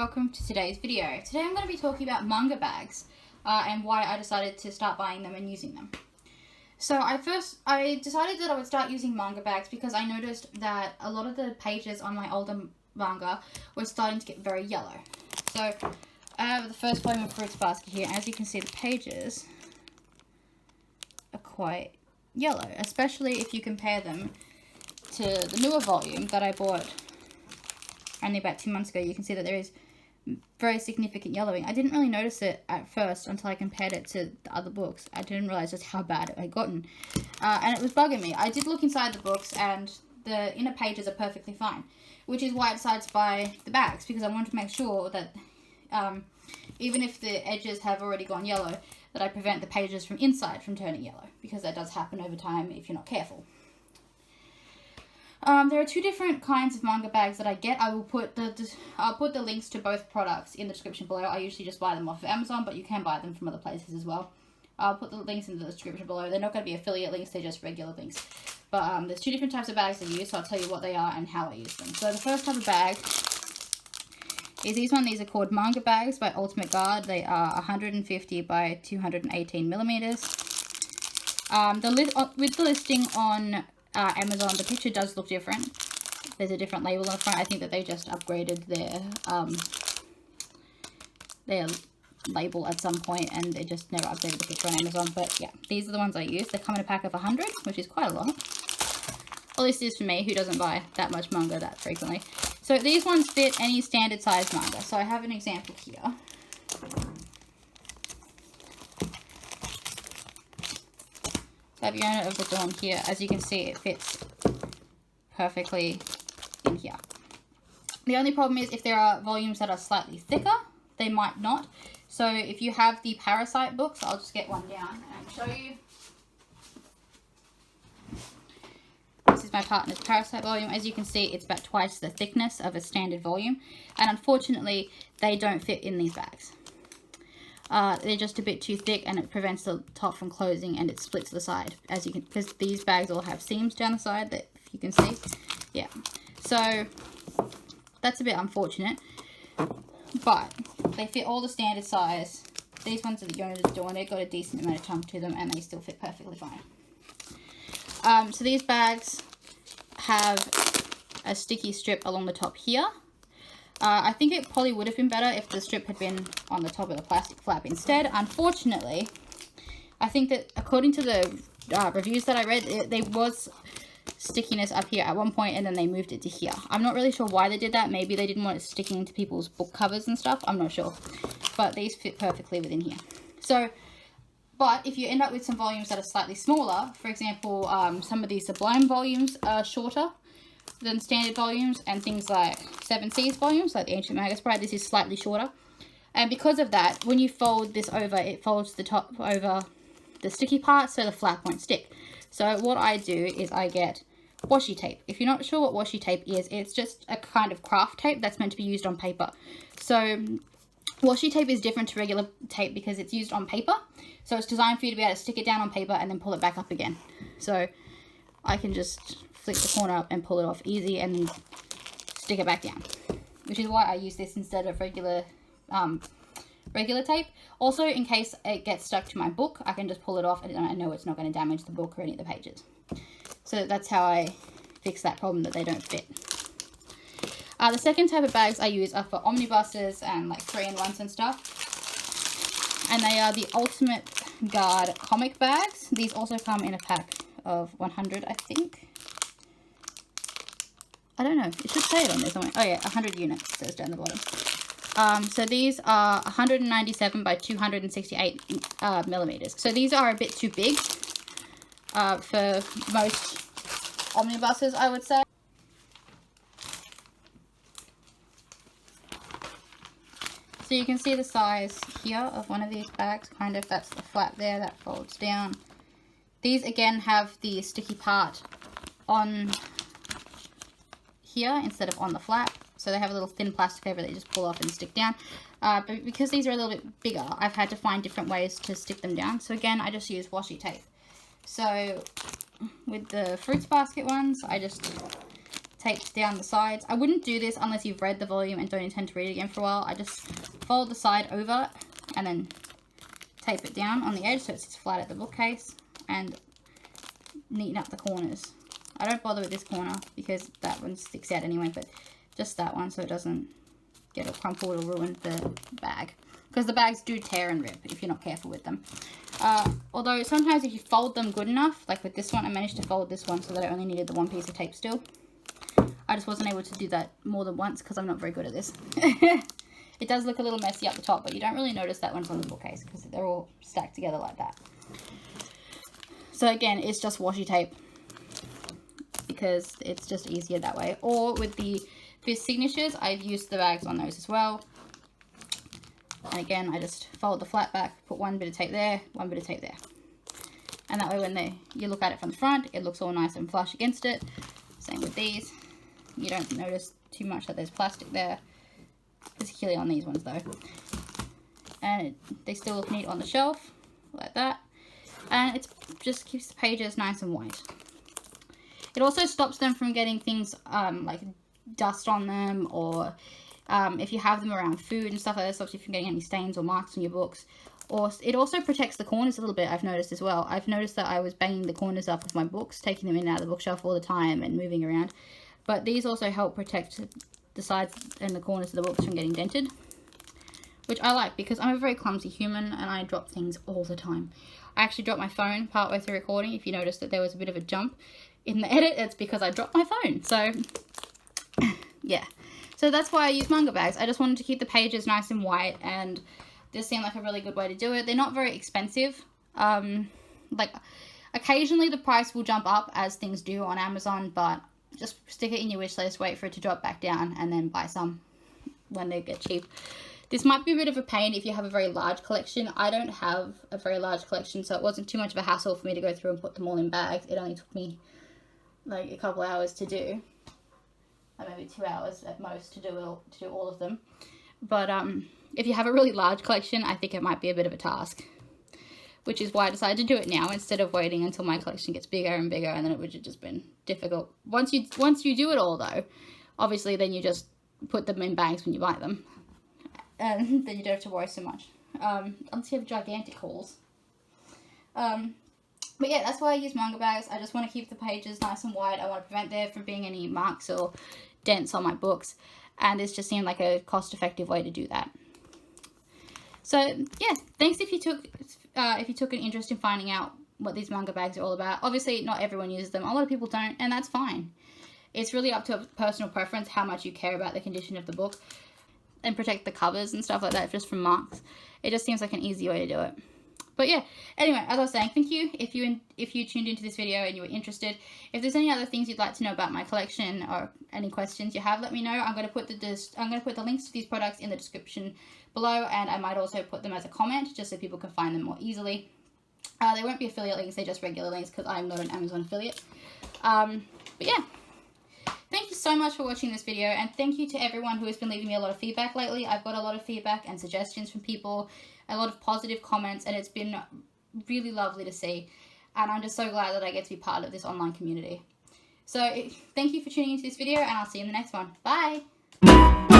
welcome to today's video. Today I'm going to be talking about manga bags and why I decided to start buying them and using them. So I decided that I would start using manga bags because I noticed that a lot of the pages on my older manga were starting to get very yellow. So I have the first volume of Fruits Basket here. As you can see, the pages are quite yellow, especially if you compare them to the newer volume that I bought only about 2 months ago. You can see that there is very significant yellowing. I didn't really notice it at first until I compared it to the other books. I didn't realize just how bad it had gotten. And it was bugging me. I did look inside the books and the inner pages are perfectly fine, which is why I decided to buy the bags, because I wanted to make sure that even if the edges have already gone yellow, that I prevent the pages from inside from turning yellow, because that does happen over time if you're not careful. There are two different kinds of manga bags that I get. I'll put the links to both products in the description below. I usually just buy them off of Amazon, but you can buy them from other places as well. I'll put the links in the description below. They're not going to be affiliate links, they're just regular links. But there's two different types of bags I use, so I'll tell you what they are and how I use them. So the first type of bag is these ones. These are called Manga Bags by Ultimate Guard. They are 150 by 218 millimeters. With the listing on Amazon, the picture does look different. There's a different label on the front. I think that they just upgraded their label at some point, and they just never updated the picture on Amazon. But yeah, these are the ones I use. They come in a pack of 100, which is quite a lot. At least it is for me, who doesn't buy that much manga that frequently. So these ones fit any standard size manga. So I have an example here. So I have Yona of the Dawn here. As you can see, it fits perfectly in here. The only problem is if there are volumes that are slightly thicker, they might not. So if you have the Parasite books, I'll just get one down and show you. This is my partner's Parasite volume. As you can see, it's about twice the thickness of a standard volume. And unfortunately, they don't fit in these bags. They're just a bit too thick, and it prevents the top from closing, and it splits the side, as you can, because these bags all have seams down the side that you can see. Yeah, so that's a bit unfortunate, but they fit all the standard size. These ones are the Yona's Dawn. They've got a decent amount of chunk to them, and they still fit perfectly fine. So these bags have a sticky strip along the top here. I think it probably would have been better if the strip had been on the top of the plastic flap instead. Unfortunately, I think that according to the reviews that I read, there was stickiness up here at one point, and then they moved it to here. I'm not really sure why they did that. Maybe they didn't want it sticking to people's book covers and stuff. I'm not sure. But these fit perfectly within here. So, but if you end up with some volumes that are slightly smaller, for example, some of these Sublime volumes are shorter than standard volumes, and things like 7 Seas volumes, like the Ancient Magus Bride, this is slightly shorter. And because of that, when you fold this over, it folds the top over the sticky part, so the flap won't stick. So what I do is I get washi tape. If you're not sure what washi tape is, it's just a kind of craft tape that's meant to be used on paper. So washi tape is different to regular tape because it's used on paper. So it's designed for you to be able to stick it down on paper and then pull it back up again. So I can just flick the corner up and pull it off easy and stick it back down, which is why I use this instead of regular tape. Also, in case it gets stuck to my book, I can just pull it off and I know it's not going to damage the book or any of the pages. So that's how I fix that problem that they don't fit. The second type of bags I use are for omnibuses and like 3-in-1s and stuff, and they are the Ultimate Guard comic bags. These also come in a pack of 100, I think. I don't know. It should say it on there somewhere. Oh yeah, 100 units, it says down the bottom. So these are 197 by 268 millimeters. So these are a bit too big for most omnibuses, I would say. So you can see the size here of one of these bags. Kind of, that's the flap there that folds down. These again have the sticky part on here instead of on the flap, so they have a little thin plastic over that you just pull off and stick down. But because these are a little bit bigger, I've had to find different ways to stick them down. So again, I just use washi tape. So with the Fruits Basket ones, I just taped down the sides. I wouldn't do this unless you've read the volume and don't intend to read it again for a while. I just fold the side over and then tape it down on the edge so it sits flat at the bookcase, and neaten up the corners. I don't bother with this corner because that one sticks out anyway, but just that one so it doesn't get all crumpled or ruin the bag. Because the bags do tear and rip if you're not careful with them. Although sometimes if you fold them good enough, like with this one, I managed to fold this one so that I only needed the one piece of tape still. I just wasn't able to do that more than once because I'm not very good at this. It does look a little messy up the top, but you don't really notice that one's on the bookcase because they're all stacked together like that. So again, it's just washi tape because it's just easier that way. Or with the signatures, I've used the bags on those as well. And again, I just fold the flat back, put one bit of tape there, one bit of tape there. And that way when you look at it from the front, it looks all nice and flush against it. Same with these. You don't notice too much that there's plastic there, particularly on these ones though. And they still look neat on the shelf, like that. And it just keeps the pages nice and white. It also stops them from getting things like dust on them, or if you have them around food and stuff like that, stops you from getting any stains or marks on your books. Or it also protects the corners a little bit, I've noticed as well. I've noticed that I was banging the corners up of my books, taking them in and out of the bookshelf all the time and moving around. But these also help protect the sides and the corners of the books from getting dented, which I like because I'm a very clumsy human and I drop things all the time. I actually dropped my phone partway through recording. If you noticed that there was a bit of a jump in the edit, it's because I dropped my phone. So yeah, so that's why I use manga bags. I just wanted to keep the pages nice and white, and this seemed like a really good way to do it. They're not very expensive. Like occasionally the price will jump up as things do on Amazon, but just stick it in your wish list, wait for it to drop back down, and then buy some when they get cheap. This might be a bit of a pain if you have a very large collection. I don't have a very large collection, so it wasn't too much of a hassle for me to go through and put them all in bags. It only took me like a couple hours to do, or maybe 2 hours at most to do all of them. But if you have a really large collection, I think it might be a bit of a task, which is why I decided to do it now instead of waiting until my collection gets bigger and bigger, and then it would have just been difficult. Once you do it all though, obviously then you just put them in bags when you buy them, and then you don't have to worry so much, unless you have gigantic hauls. But yeah, that's why I use manga bags. I just want to keep the pages nice and white. I want to prevent there from being any marks or dents on my books, and this just seemed like a cost-effective way to do that. So yeah, thanks if you took an interest in finding out what these manga bags are all about. Obviously, not everyone uses them. A lot of people don't, and that's fine. It's really up to personal preference how much you care about the condition of the book and protect the covers and stuff like that just from marks. It just seems like an easy way to do it. But yeah, anyway, as I was saying, thank you if you tuned into this video and you were interested. If there's any other things you'd like to know about my collection or any questions you have, let me know. I'm going to put the links to these products in the description below, and I might also put them as a comment just so people can find them more easily. They won't be affiliate links, they're just regular links because I'm not an Amazon affiliate. But yeah, thank you so much for watching this video, and thank you to everyone who has been leaving me a lot of feedback lately. I've got a lot of feedback and suggestions from people, a lot of positive comments, and it's been really lovely to see, and I'm just so glad that I get to be part of this online community. So thank you for tuning into this video, and I'll see you in the next one. Bye!